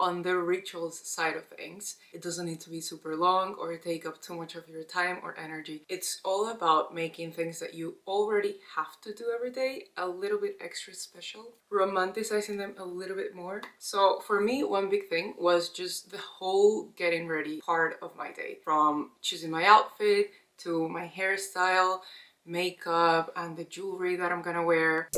on the rituals side of things, it doesn't need to be super long or take up too much of your time or energy. It's all about making things that you already have to do every day a little bit extra special, romanticizing them a little bit more. So for me, one big thing was just the whole getting ready part of my day, from choosing my outfit to my hairstyle, makeup, and the jewelry that I'm gonna wear.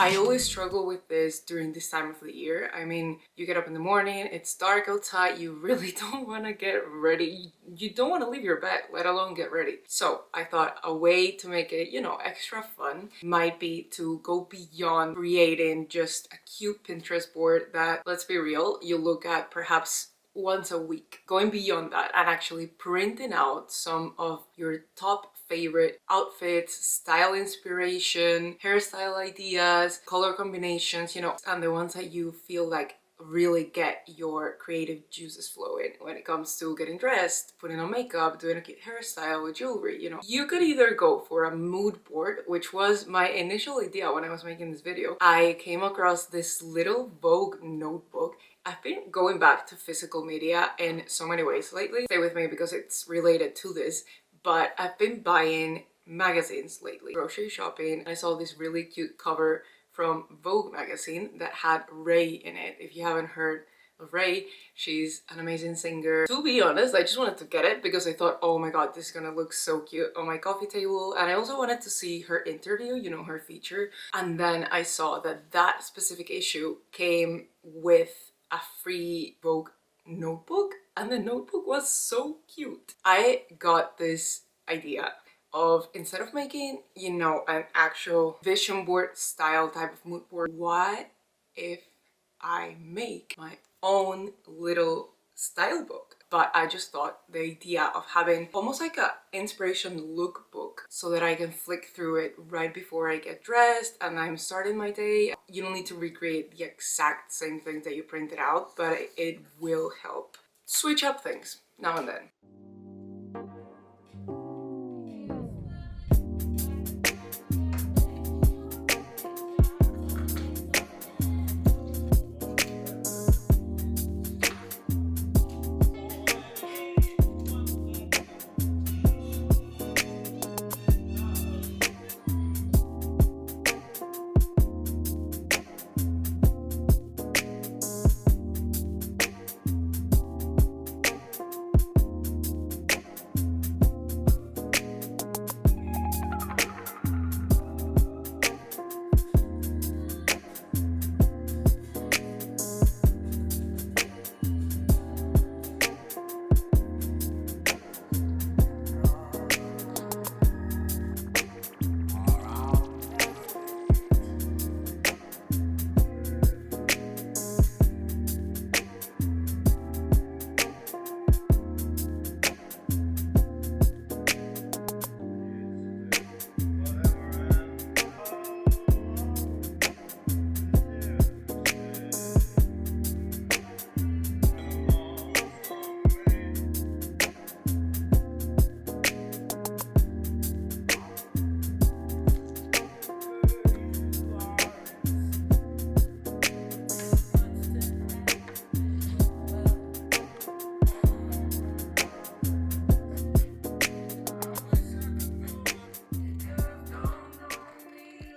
I always struggle with this during this time of the year. I mean, you get up in the morning, it's dark outside, you really don't want to get ready. You don't want to leave your bed, let alone get ready. So I thought a way to make it, you know, extra fun might be to go beyond creating just a cute Pinterest board that, let's be real, you look at perhaps once a week. Going beyond that and actually printing out some of your top favorite outfits, style inspiration, hairstyle ideas, color combinations, you know, and the ones that you feel like really get your creative juices flowing when it comes to getting dressed, putting on makeup, doing a cute hairstyle with jewelry, you know. You could either go for a mood board, which was my initial idea when I was making this video. I came across this little Vogue notebook. I've been going back to physical media in so many ways lately. Stay with me because it's related to this, but I've been buying magazines lately, grocery shopping. I saw this really cute cover from Vogue magazine that had Ray in it. If you haven't heard of Ray, she's an amazing singer. To be honest, I just wanted to get it because I thought, oh my god, this is gonna look so cute on my coffee table. And I also wanted to see her interview, you know, her feature. And then I saw that that specific issue came with a free Vogue notebook, and the notebook was so cute. I got this idea of, instead of making, you know, an actual vision board style type of mood board, what if I make my own little style book? But I just thought the idea of having almost like a inspiration lookbook so that I can flick through it right before I get dressed and I'm starting my day. You don't need to recreate the exact same thing that you printed out, but it will help switch up things now and then.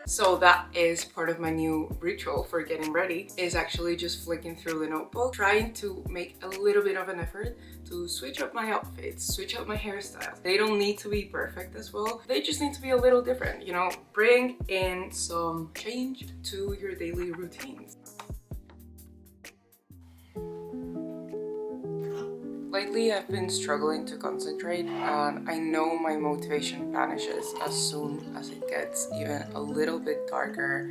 So that is part of my new ritual for getting ready, is actually just flicking through the notebook, trying to make a little bit of an effort to switch up my outfits, switch up my hairstyles. They don't need to be perfect as well. They just need to be a little different, you know, bring in some change to your daily routines. lately I've been struggling to concentrate, and I know my motivation vanishes as soon as it gets even a little bit darker.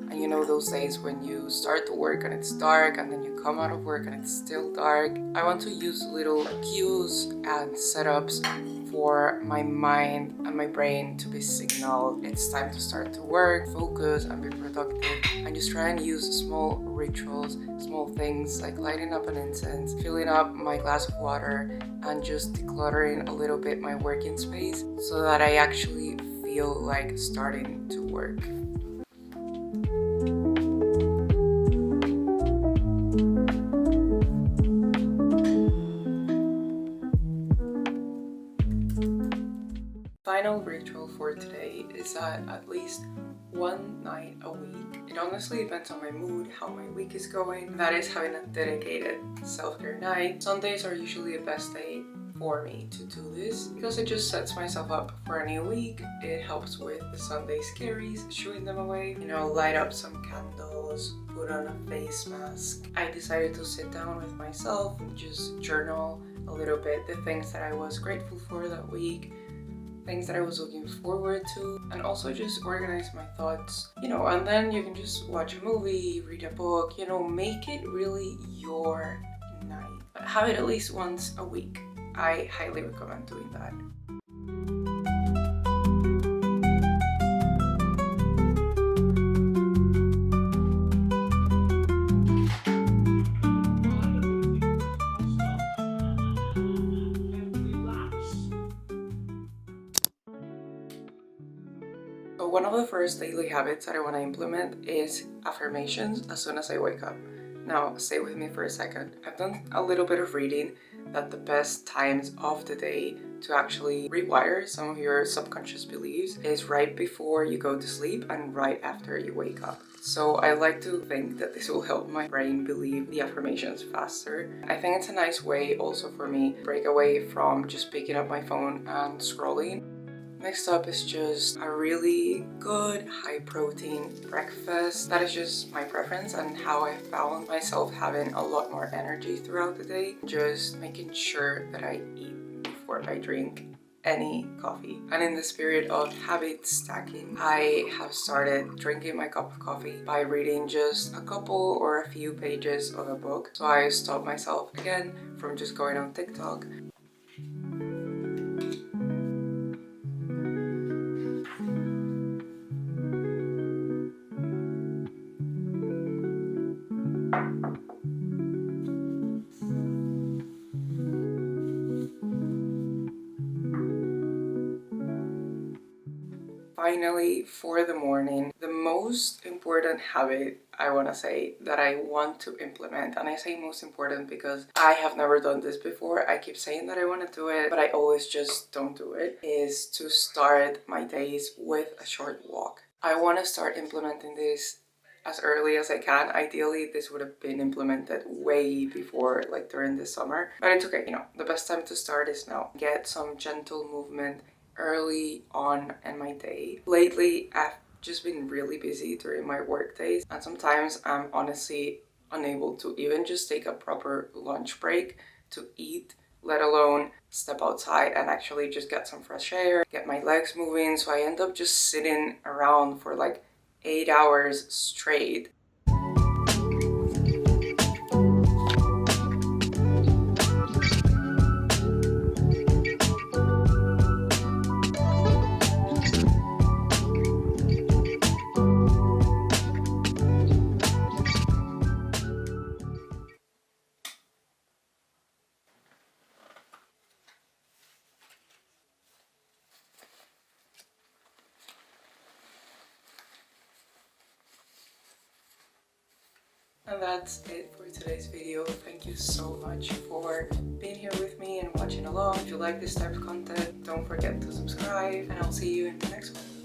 And you know those days when you start to work and it's dark, and then you come out of work and it's still dark. I want to use little cues and setups for my mind and my brain to be signaled it's time to start to work, focus, and be productive. I just try and use small rituals, small things like lighting up an incense, filling up my glass of water, and just decluttering a little bit my working space so that I actually feel like starting to work. Final ritual for today is that at least one night a week, it honestly depends on my mood, how my week is going, that is having a dedicated self-care night. Sundays are usually the best day for me to do this because it just sets myself up for a new week. It helps with the Sunday scaries, shooing them away, light up some candles, put on a face mask. I decided to sit down with myself and just journal a little bit the things that I was grateful for that week, things that I was looking forward to, and also just organize my thoughts, and then you can just watch a movie, read a book, make it really your night. But have it at least once a week. I highly recommend doing that. So one of the first daily habits that I want to implement is affirmations as soon as I wake up. Now, stay with me for a second. I've done a little bit of reading that the best times of the day to actually rewire some of your subconscious beliefs is right before you go to sleep and right after you wake up. So I like to think that this will help my brain believe the affirmations faster. I think it's a nice way also for me to break away from just picking up my phone and scrolling. Next up is just a really good high protein breakfast. That is just my preference and how I found myself having a lot more energy throughout the day. Just making sure that I eat before I drink any coffee. And in the spirit of habit stacking, I have started drinking my cup of coffee by reading just a couple or a few pages of a book. So I stopped myself again from just going on TikTok. Finally, for the morning, the most important habit I want to say that I want to implement, and I say most important because I have never done this before. I keep saying that I want to do it, but I always just don't do it, is to start my days with a short walk. I want to start implementing this as early as I can. Ideally, this would have been implemented way before, like during the summer, but it's okay, the best time to start is now. Get some gentle movement early on in my day. Lately, I've just been really busy during my work days, and sometimes I'm honestly unable to even just take a proper lunch break to eat, let alone step outside and actually just get some fresh air, get my legs moving. So I end up just sitting around for like 8 hours straight. And that's it for today's video. Thank you so much for being here with me and watching along. If you like this type of content, don't forget to subscribe, and I'll see you in the next one.